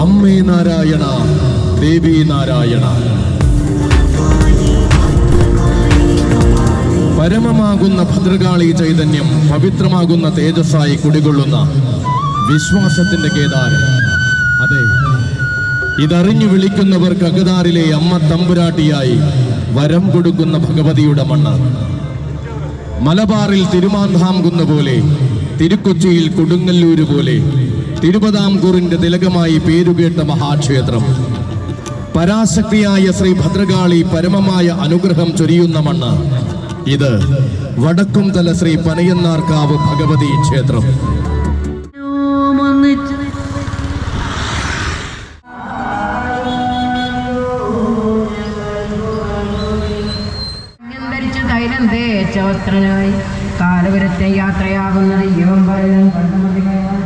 അമ്മേ നാരായണ, ദേവി നാരായണ. പരമമാകുന്ന ഭദ്രകാളി ചൈതന്യം പവിത്രമാകുന്ന തേജസ്സായി കുടികൊള്ളുന്ന വിശ്വാസത്തിന്റെ കേദാരം. അതെ, ഇതറിഞ്ഞു വിളിക്കുന്നവർക്ക് അകതാറിലെ അമ്മ തമ്പുരാട്ടിയായി വരം കൊടുക്കുന്ന ഭഗവതിയുടെ മണ്ണ്. മലബാറിൽ തിരുമാന്താംകുന്ന് പോലെ, തിരുക്കൊച്ചിയിൽ കൊടുങ്ങല്ലൂര് പോലെ, തിരുവിതാംകൂറിന്റെ തിലകമായി പേരുകേട്ട മഹാക്ഷേത്രം. പരാശക്തിയായ ശ്രീ ഭദ്രകാളി പരമമായ അനുഗ്രഹം ചൊരിയുന്ന മണ്ണ്. ഇത് വടക്കുംതല ശ്രീ പനയന്നാർക്കാവ് ഭഗവതി ക്ഷേത്രം. വസ്ത്രനായി കാലവരത്തെ യാത്രയാകുന്നത് യുവം പലരും കണ്ടുമതികളാണ്.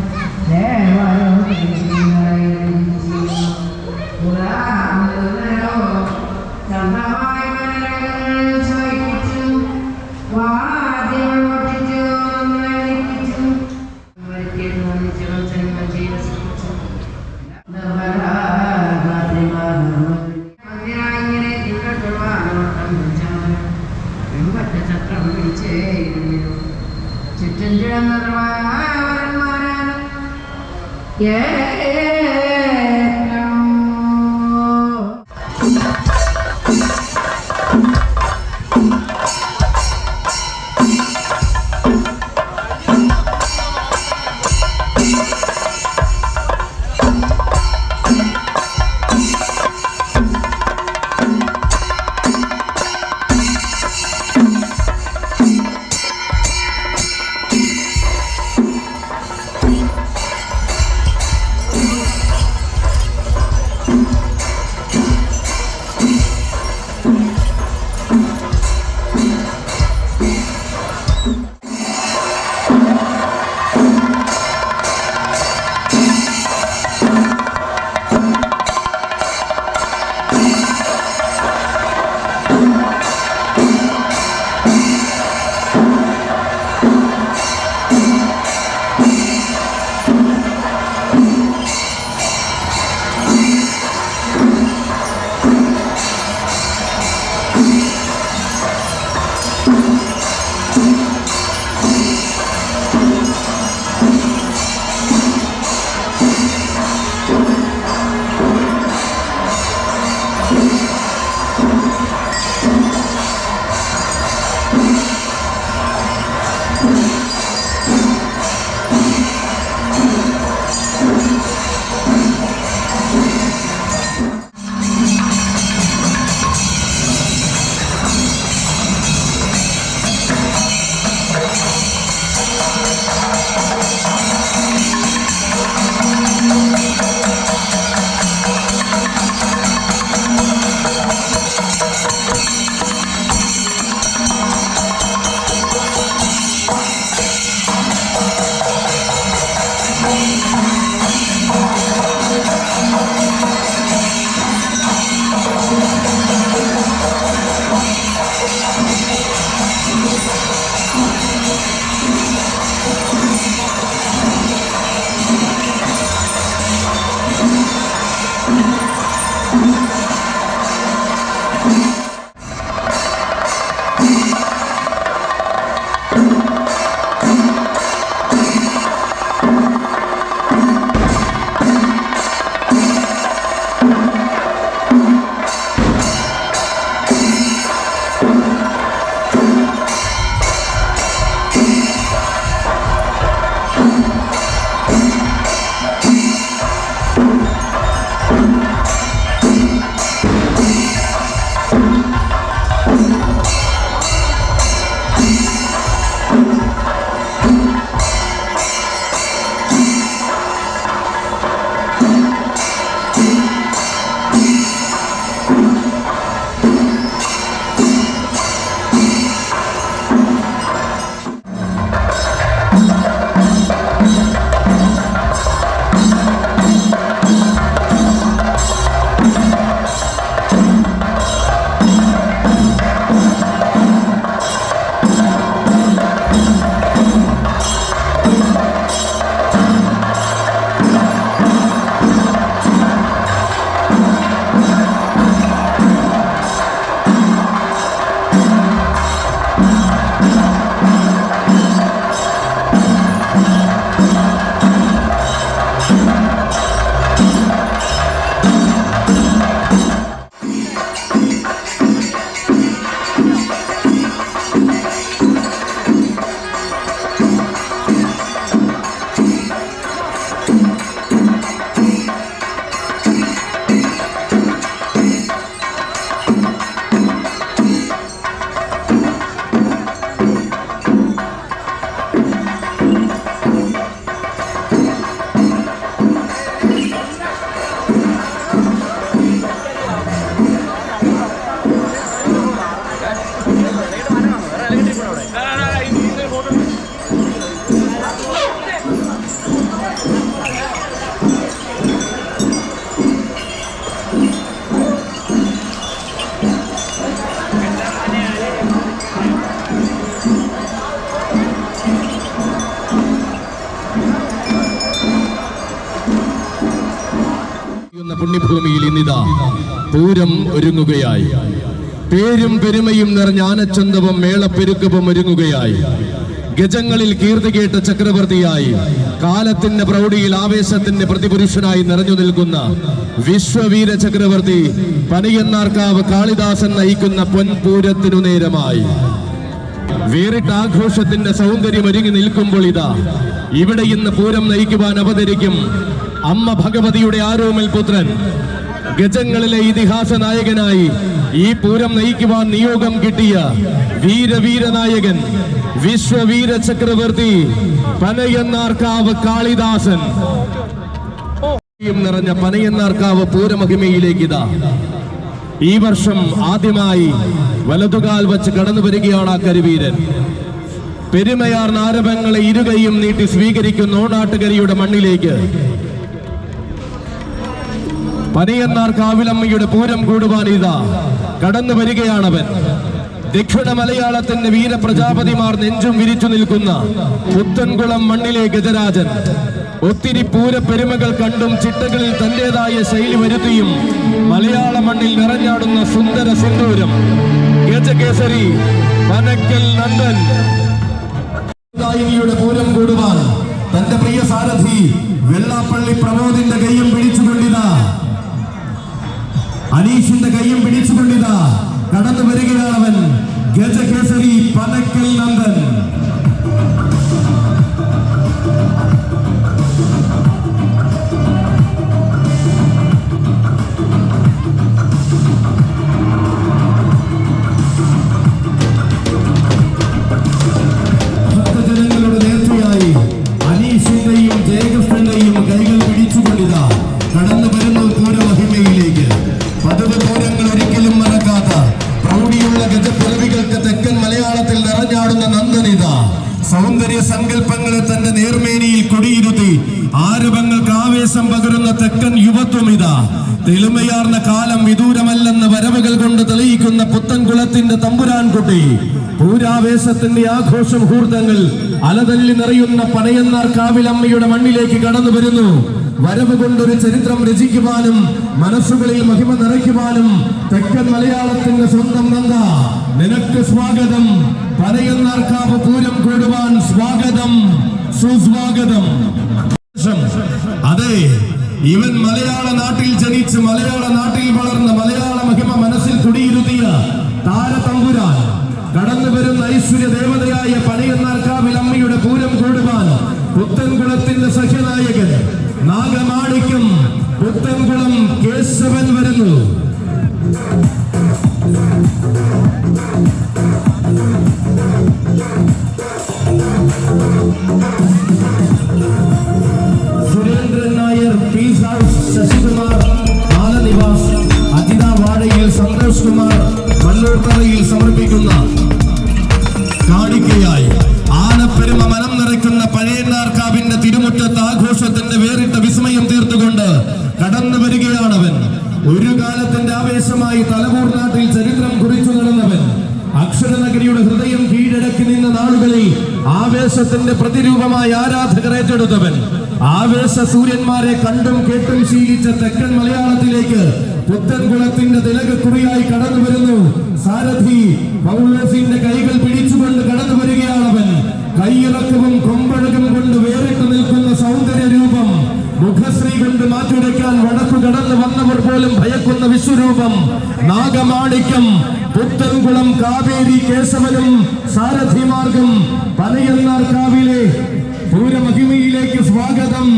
പുണ്യഭൂമിയിൽ ഇന്നിതാ പൂരം ഒരുങ്ങുകയായി. പേരും പെരുമയും നിറഞ്ഞ ആനച്ചന്തവും മേളപ്പെരുക്കവും ഒരുങ്ങുകയായി. ഗജങ്ങളിൽ കീർത്തി കേട്ട ചക്രവർത്തിയായി കാലത്തിന്റെ പ്രൗഢിയിൽ ആവേശത്തിന്റെ പ്രതിപുരുഷനായി നിറഞ്ഞു നിൽക്കുന്ന വിശ്വവീര ചക്രവർത്തി പനയന്നാർക്കാവ് കാളിദാസൻ നയിക്കുന്ന പൊൻപൂരത്തിനു നേരമായി വേറിട്ട ആഘോഷത്തിന്റെ സൗന്ദര്യം ഒരുങ്ങി നിൽക്കുമ്പോൾ ഇതാ ഇവിടെ ഇന്ന് പൂരം നയിക്കുവാൻ അവതരിക്കും അമ്മ ഭഗവതിയുടെ ആരോമൽ പുത്രൻ. ഗജങ്ങളിലെ ഇതിഹാസ നായകനായി ഈ പൂരം നയിക്കുവാൻ നിയോഗം കിട്ടിയ വീരനായകൻ വിശ്വവീര ചക്രവർത്തി പനയന്നാർക്കാവ് കാളിദാസൻ. നിറഞ്ഞ പനയന്നാർക്കാവ് പൂരമഹിമയിലേക്ക് ഇതാ ഈ വർഷം ആദ്യമായി വലതുകാൽ വച്ച് കടന്നു വരികയാണ് ആ കരുവീരൻ. പെരുമയാർന്ന ആരവങ്ങളെ ഇരുകൈയും നീട്ടി സ്വീകരിക്കുന്ന ഓണാട്ടുകരയുടെ മണ്ണിലേക്ക് പനയന്നാർക്കാവിലമ്മയുടെ പൂരം കൂടുവാൻ ഇതാ കടന്നു വരികയാണവൻ. ദക്ഷിണ മലയാളത്തിന്റെ വീരപ്രജാപതിമാർ നെഞ്ചും വിരിച്ചു നിൽക്കുന്ന പുത്തൻകുളം മണ്ണിലെ ഗജരാജൻ. ഒത്തിരി പൂരപ്പെരുമകൾ കണ്ടും ചിട്ടകളിൽ തന്റേതായ ശൈലി വരുത്തിയും മലയാള മണ്ണിൽ നിറഞ്ഞാടുന്ന സുന്ദര സിന്ദൂരം ഗജകേസരി പനക്കൽ നന്ദൻ. യുടെ പൂരം കൂടുവാൻ തന്റെ പ്രിയ സാരഥി വെള്ളാപ്പള്ളി പ്രമോദിന്റെ കയ്യും പിടിച്ചുകൊണ്ടിതാ അനീഷിന്റെ കയ്യും പിടിച്ചുകൊണ്ടിതാ കടന്നു വരികയാണവൻ ഗജകേസരി പനക്കൽ നന്ദൻ. ഭക്തജനങ്ങളുടെ നേർച്ചയായി അനീഷിന്റെയും ജയകൃഷ്ണന്റെയും കൈകൾ പിടിച്ചുകൊണ്ടിതാ കടന്നു വരുന്നു പൂരമഹിമയിലേക്ക്. പതിവ് പൂരങ്ങൾ ഒരിക്കലും മറക്കാത്ത പ്രൗഢിയുള്ള ഗജപ്പിറവികൾക്ക് തെക്കൻ മലയാളത്തിൽ നിറഞ്ഞാടുന്ന നന്ദനിത സൗന്ദര്യ സങ്കല്പങ്ങളെ തന്റെ നേർമേനിയിൽ കൊടിയിരുത്തി ആരവങ്ങൾക്ക് ആവേശം പകരുന്ന തെക്കൻ യുവത്വമിത തെളിമയാർന്ന കാലം വിദൂരമല്ലെന്ന് വരവുകൾ കൊണ്ട് തെളിയിക്കുന്ന പുത്തൻകുളത്തിന്റെ തമ്പുരാൻകുട്ടി. പൂരാവേശത്തിന്റെ ആഘോഷ മുഹൂർത്തങ്ങൾ അലതല്ലി നിറയുന്ന പനയന്നാർക്കാവിലമ്മയുടെ മണ്ണിലേക്ക് കടന്നു വരുന്നു. വരവ് കൊണ്ടൊരു ചരിത്രം രചിക്കുവാനും മനസ്സുകളിൽ മഹിമ നിറയ്ക്കുവാനും തെക്കൻ മലയാളത്തിന്റെ സ്വന്തം നന്ദ നിനക്ക് സ്വാഗതം. പനയന്നാർക്കാവ് പൂരം കൂടുവാൻ സ്വാഗതം, സുസ്വാഗതം. അതെ, ഇവൻ മലയാള നാട്ടിൽ ജനിച്ച് മലയാള നാട്ടിൽ വളർന്ന മലയാള മഹിമ മനസ്സിൽ കുടിയിരുത്തിയ താരതമ്പുരാൻ കടന്നു വരുന്ന ഐശ്വര്യ ദേവതയായ പനയന്നാർക്കാവിൽ അമ്മയുടെ പൂരം കൂടുവാൻ പുത്തൻകുളത്തിന്റെ സഖ്യനായകൻ നാഗമാണിക്യം പുത്തൻകുളം കേശവൻ വരുന്നു. സുരേന്ദ്രൻ നായർ, പീസ് ഹൗസ്, ശശികുമാർ, ബാലനിവാസ്, അജിത വാഴയിൽ, സന്തോഷ് കുമാർ മല്ലൂർത്തറയിൽ സമർപ്പിക്കുന്ന കാണിക്കയായി ആനപ്പെരുമ മനം നിറയ്ക്കുന്ന പനയന്നാർക്കാവിന്റെ തിരുമുറ്റത്ത് ആഘോഷത്തിന്റെ വേറിട്ട വിസ്മയം തീർത്തുകൊണ്ട് കടന്നു വരികയാണവൻ. ഒരു കാലത്തിന്റെ ആവേശമായി തലമൂർ നാട്ടിൽ ചരിത്രം കുറിച്ചു നടന്നവൻ. അക്ഷരനഗരിയുടെ ഹൃദയം കീഴടക്കി നിന്ന നാളുകളിൽ ആവേശത്തിന്റെ പ്രതിരൂപമായി ആരാധകർ ഏറ്റെടുത്തവൻ. ആവേശ സൂര്യന്മാരെ കണ്ടും കേട്ടും ശീലിച്ച തെക്കൻ മലയാളത്തിലേക്ക് പുത്തൻകുളത്തിന്റെ തിലകക്കുറിയായി കടന്നു വരുന്നു സാരഥി പൗലോസിന്റെ കൈകൾ പിടിച്ചുകൊണ്ട് കടന്നു വരികയാണവൻ. കൈയിറക്കവും കൊമ്പഴകും കൊണ്ട് വേറിട്ട് നിൽക്കുന്ന സൗന്ദര്യ രൂപം, മുഖശ്രീ കൊണ്ട് മാറ്റുരയ്ക്കാൻ വടക്കു കടന്നു വന്നവർ പോലും ഭയക്കുന്ന വിശ്വരൂപം നാഗമാണിക്യം പുത്തൻകുളം കാവേരി കേശവനും സാരഥിമാർഗം പനയന്നാർക്കാവിലെ പൂരമഹിമയിലേക്ക് സ്വാഗതം.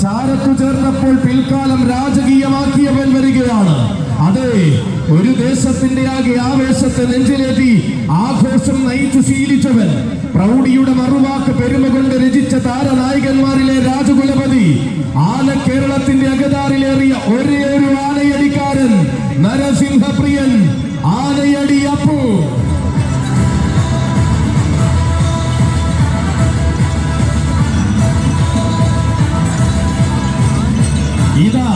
ചാരത്തു ചേർന്നപ്പോൾ പിൽക്കാലം രാജകീയമാക്കിയവൻ വരികയാണ്. അതെ, ഒരു ദേശത്തിന്റെ ആകെ ആവേശത്തെ നെഞ്ചിലേറ്റി ആഘോഷം നയിച്ചു ശീലിച്ചവൻ. പ്രൗഢിയുടെ മറുവാക്ക് പെരുമ കൊണ്ട് രചിച്ച താരനായകന്മാരിലെ രാജകുലപതി, ആന കേരളത്തിന്റെ അകതാറിലേറിയ ഒരേ ഒരു ആനയടിക്കാരൻ, നരസിംഹപ്രിയൻ ആനയടി അപ്പു. ഇതാ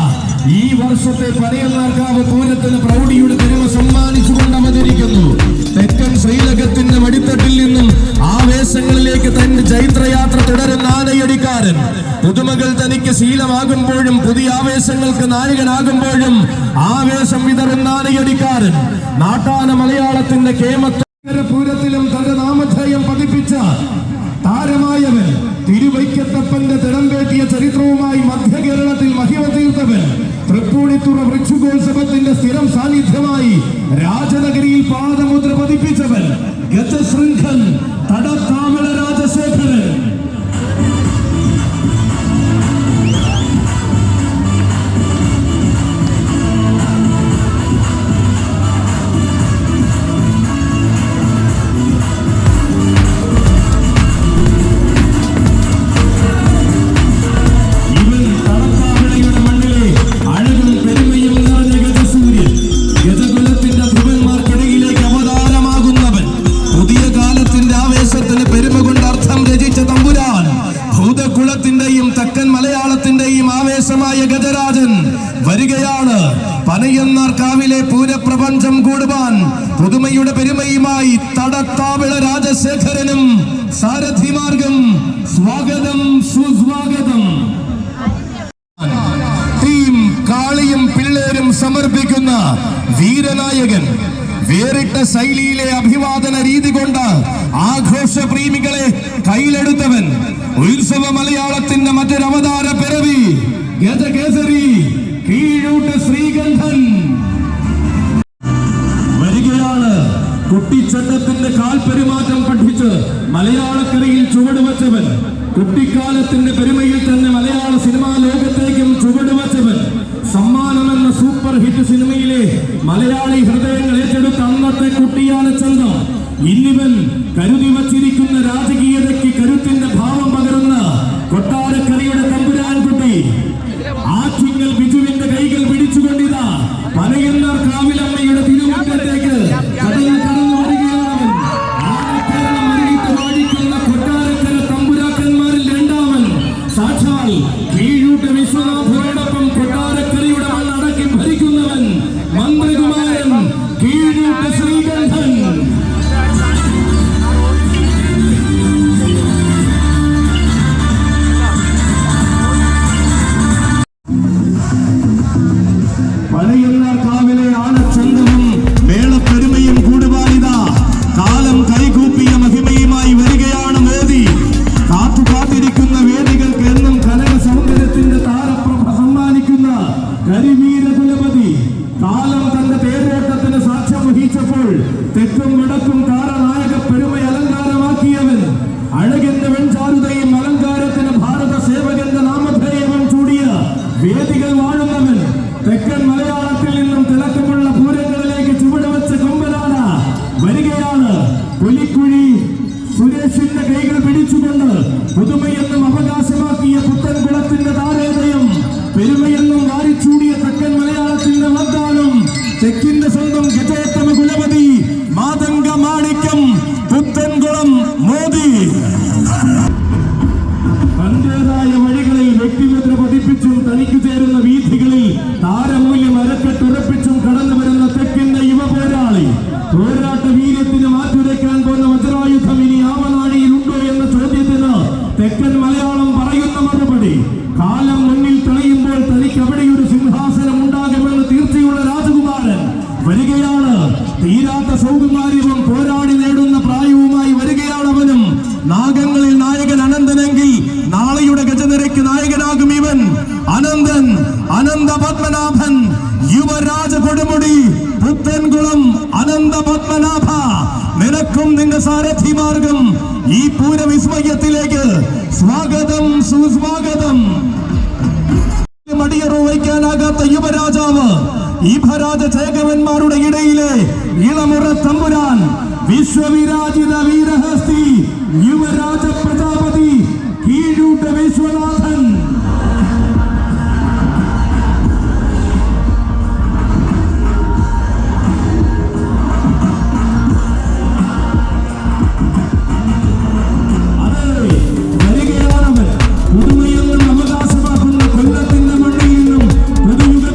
ഈ വർഷത്തെ പനയന്നാർക്കാവ് പൂരത്തിന് പ്രൗഢിയുടെ പെരുമ സമ്മാനിച്ചുകൊണ്ട് അവതരിക്കുന്നു. തെക്കൻ ശ്രീലകത്തിന്റെ വടിത്തട്ടിൽ നിന്നും ആവേശങ്ങളിലേക്ക് തന്റെ ചൈത്രയാത്ര തുടരുന്ന ആനയടിക്കാരൻ. പുതുമകൾ തനിക്ക് ശീലമാകുമ്പോഴും പുതിയ ആവേശങ്ങൾക്ക് നായകനാകുമ്പോഴും ആവേശം വിതറുന്ന ആനയടിക്കാരൻ. നാട്ടാന മലയാളത്തിന്റെ പൂരത്തിലും തന്റെ നാമധേയം പതിപ്പിച്ച താരമായവൻ. തിരുവൈക്കത്തപ്പന്റെ തിടംപേറ്റിയ ചരിത്രവുമായി മധ്യ കേരളത്തിൽ മഹിമ തീർത്തവൻ. തൃപ്പൂണിത്തുറ വൃക്ഷുകോത്സവത്തിന്റെ സ്ഥിരം സാന്നിധ്യമായി രാജനഗരിയിൽ പാദമുദ്ര പതിപ്പിച്ചവൻ. ഗജശൃംഖൻ തടത്താമല രാജശേഖരൻ. തെക്കൻ മലയാളത്തിന്റെയും ആവേശമായ ഗജരാജൻ വരികയാണ്. പനയന്നാർക്കാവിലെ പൂരപ്രപഞ്ചം കൂടുവാൻ പുതുമയുടെ പെരുമയുമായി തടത്താവിള രാജശേഖരനും സാരഥിമാർഗം സ്വാഗതം സുസ്വാഗതം. ടീം കാളിയും പിള്ളേരും സമർപ്പിക്കുന്ന വീരനായകൻ. വേറിട്ട ശൈലിയിലെ അഭിവാദന രീതി കൊണ്ട് ആഘോഷ പ്രേമികളെ കയ്യിലെടുത്തവൻ. ഉത്സവ മലയാളത്തിന്റെ മറ്റൊരവതാര പിറവി ഗജകേസരി കീഴൂട്ട് ശ്രീകണ്ഠൻ വരികയാണ്. കുട്ടിച്ചട്ടത്തിന്റെ കാൽപെരുമാറ്റം പഠിച്ച് മലയാളക്കരയിൽ ചുവടുവച്ചവൻ. കുട്ടിക്കാലത്തിന്റെ പെരുമയിൽ തന്നെ മലയാള സിനിമാ ലോകത്തേക്കും ചുവടുവച്ചവൻ. സമ്മാനമെന്ന സൂപ്പർ ഹിറ്റ് സിനിമയിലെ മലയാളി ഹൃദയങ്ങൾ ഏറ്റെടുത്ത അന്നത്തെ കുട്ടിയാന ചന്തം. ഇന്നിവൻ കരുതി വച്ചിരിക്കുന്ന രാജകീയതയ്ക്ക് കരുത്തിന്റെ ഭാവം പകരുന്ന കൊട്ടാരക്കരയുടെ തമ്പുരാൻകുട്ടി. ആറ്റിങ്ങൽ ബിജുവിന്റെ കൈകൾ പിടിച്ചുകൊണ്ടിതാ പനയന്നാർ കാവിലമ്മയുടെ തിരുമുറ്റത്തേക്ക് കടന്നു വരികയാണവൻ. ആനക്കേരളം അരികിട്ട് വാഴിക്കുന്ന കൊട്ടാരക്കര തമ്പുരാക്കന്മാരിൽ രണ്ടാമൻ. സാക്ഷാൽ കീഴൂട്ട് വിശ്വനാഥനോടൊപ്പം കൊട്ടാരക്കരയുടെ മണ്ണടക്കി ഭരിക്കുന്നവൻ മന്ത്രികുമാരൻ കീഴൂട്ട് ശ്രീകണ്ഠൻ. പനയന്നാർക്കാവിലെ ആനച്ചന്തവും മേളപ്പെരുമയും കൂടുവാനിതാ കാലം കൈകൂപ്പിയ മഹിമയുമായി വരികയാണ് മോദി. കാത്തുകാത്തിരിക്കുന്ന വേദികൾക്ക് എന്നും കനക സൗന്ദര്യത്തിന്റെ താരപ്രഭ സമ്മാനിക്കുന്ന കരിവീര കുലപതി. കാലം തന്റെ തേരോട്ടത്തിന് സാക്ഷ്യം വഹിച്ചപ്പോൾ തെക്കും വടക്കും താരനായക പെരുമ അലങ്കാരമാക്കിയവൻ. അഴകന്റെ വെൺചാരുതയും അലങ്കാരത്തിന് ഭാരത സേവകന്റെ നാമധേയവും ചൂടിയ വേദികൾ വാഴുന്നവൻ. തെക്കൻ മലയാളത്തിൽ നിന്നും തിളക്കമുള്ള പൂരങ്ങളിലേക്ക് ചുവടുവെച്ച കൊമ്പനാന വരികയാണ്. പുലിക്കുഴി സുരേഷിന്റെ കൈകൾ പിടിച്ചുകൊണ്ട് പുതുമയെന്നും അവകാശമാക്കിയ പുത്തൻകുളത്തിന്റെ താരേതയം പെരുമയെന്നും വാരിച്ചൂടിയ തെക്കൻ മലയാളത്തിന്റെ വാഗ്ദാനം. തെക്കിന്റെ സ്വന്തം ഗജോത്തമ കുലപതി മാതംഗ മാണിക്യം പുത്തൻകുളം മോദി. തന്റേതായ വഴികളിൽ വ്യക്തിമുദ്ര പതിപ്പിച്ചും തനിക്ക് ചേരുന്ന വീഥികളിൽ താരമൂല്യം അരക്കെട്ടുറപ്പിച്ചും കടന്നു വരുന്ന തെക്കിന്റെ യുവ പോരാളി. പോരാട്ട വീര്യത്തിന് മാറ്റുരയ്ക്കാൻ പോകുന്ന വജ്രായുധം ഇനി ആവനാഴിയിൽ ഉണ്ടോ എന്ന ചോദ്യത്തിന് തെക്കൻ മലയാളം പറയുന്ന മറുപടി. കാലം മുന്നിൽ തെളിയുമ്പോൾ തനിക്ക് അവിടെ ഒരു സിംഹാസനം ഉണ്ടാകുമെന്ന് തീർച്ചയുള്ള രാജകുമാരൻ വരികയാണ്. തീരാത്ത സൗകുമാര്യവും പോരാടി നേടുന്ന പ്രായവുമായി വരികയാണവനും. നാഗങ്ങളിൽ നായകൻ അനന്തനെങ്കിൽ നാളെയുടെ ഗജനിരയ്ക്ക് നായകനാകും ഇവൻ. അനന്തൻ അനന്ത പത്മനാഭൻ യുവരാജ കൊടുമുടി പുത്തൻകുളം അനന്ത പത്മനാഭ. നിനക്കും നിന്റെ സാരഥിമാർഗം ഈ പൂരവിസ്മയത്തിലേക്ക് സ്വാഗതം സുസ്വാഗതം. മടിയറു വയ്ക്കാനാകാത്ത യുവരാജാവ് ഇഭരാജ ചേകവന്മാരുടെ ഇടയിലെ ഇളമുറ തമ്പുരാൻ വിശ്വവിരാജിത വീരഹസ്തി യുവരാജ പ്രജാപതി കീഴൂട്ട് വിശ്വനാഥൻ. പുതുമയെന്നും അവകാശമാക്കുന്ന കൊല്ലത്തിന്റെ മണ്ണിൽ നിന്നും പുതുയുഗ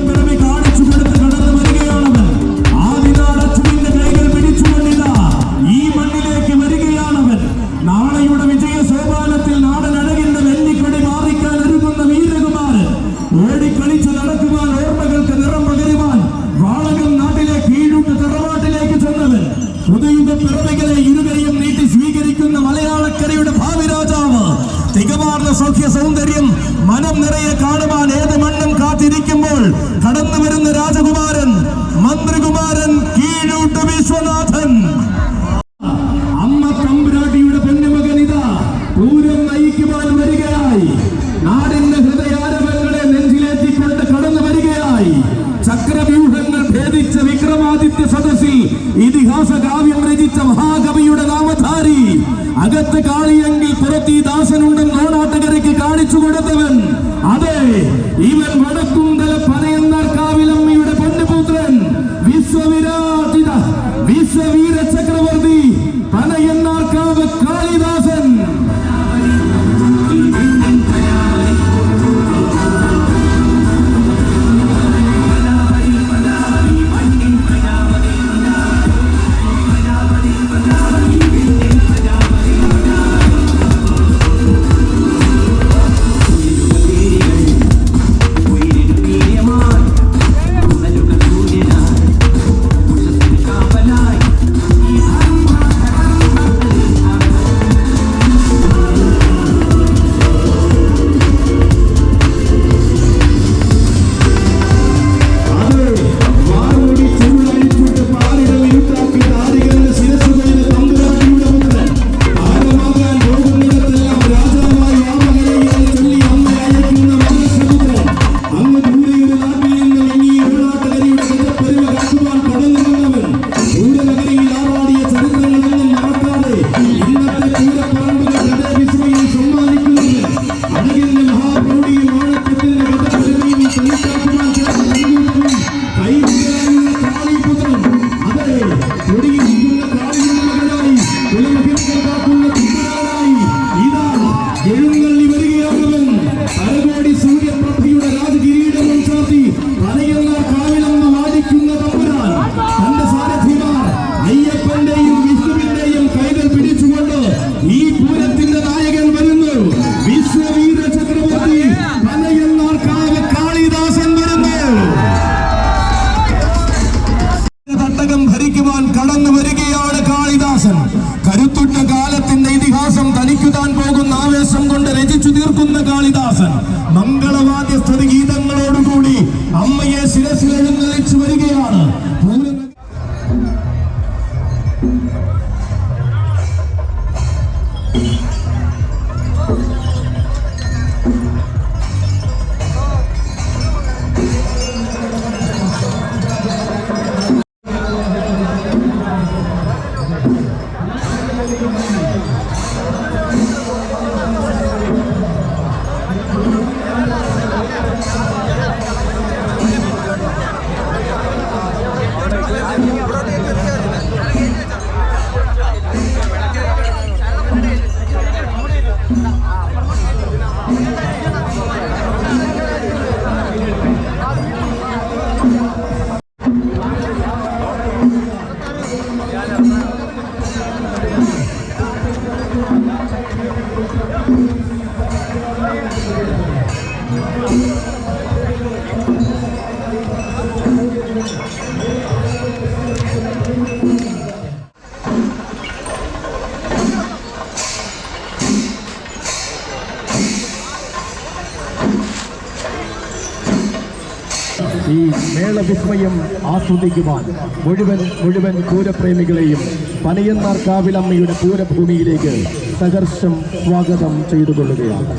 സൗഖ്യ സൗന്ദര്യം മനം നിറയെ കാണുവാൻ ഏത് മണ്ണും കാത്തിരിക്കുമ്പോൾ കടന്നു വരുന്ന രാജകുമാരൻ മന്ത്രികുമാരൻ കീഴൂട്ട് വിശ്വനാഥൻ. അമ്മ തമ്പുരാട്ടിയുടെ പൊന്നുമകനിതാ പൂരം നയിക്കുവാൻ വരികയായി. നാടിന്റെ ഹൃദയാരവങ്ങളെ നെഞ്ചിലേറ്റിക്കൊണ്ട് കടന്നു വരികയായി. ചക്രവ്യൂഹങ്ങൾ ഭേദിച്ച വിക്രമാദിത്യ സദസ്സിൽ ഇതിഹാസ കാവ്യം രചിച്ച മഹാകവിയുടെ നാമധാരി, അകത്ത് കാളിയെങ്കിൽ പുറത്ത് ഈ ദാസനുണ്ടെന്ന് ഓണാട്ടുകരയ്ക്ക് കാണിച്ചു കൊടുത്തവൻ. അതെ, ഇവൻ വടക്കുംതല പനയന്നാർ കാവിലമ്മയുടെ പൊന്നുപുത്രൻ, വിശ്വവിരാജിത വിശ്വവീര ചക്രവർത്തി പനയന്നാർ കാവ് കാളിദാസൻ. കടന്നു വരികയാണ് കാളിദാസൻ. കരുത്തുറ്റ കാലത്തിന്റെ ഇതിഹാസം തനിക്കുതാൻ പോകുന്ന ആവേശം കൊണ്ട് രചിച്ചു തീർക്കുന്ന കാളിദാസൻ മംഗളവാദ്യ സ്തുതി ഗീതങ്ങളോടുകൂടി അമ്മയെ ശിരസിൽ എഴുന്നള്ളിച്ചു വരികയാണ്. ഈ മേളവിസ്മയം ആസ്വദിക്കുവാൻ മുഴുവൻ പൂരപ്രേമികളെയും പനയന്നാർ കാവിലമ്മയുടെ പൂരഭൂമിയിലേക്ക് സഹർഷം സ്വാഗതം ചെയ്തുകൊള്ളുകയാണ്.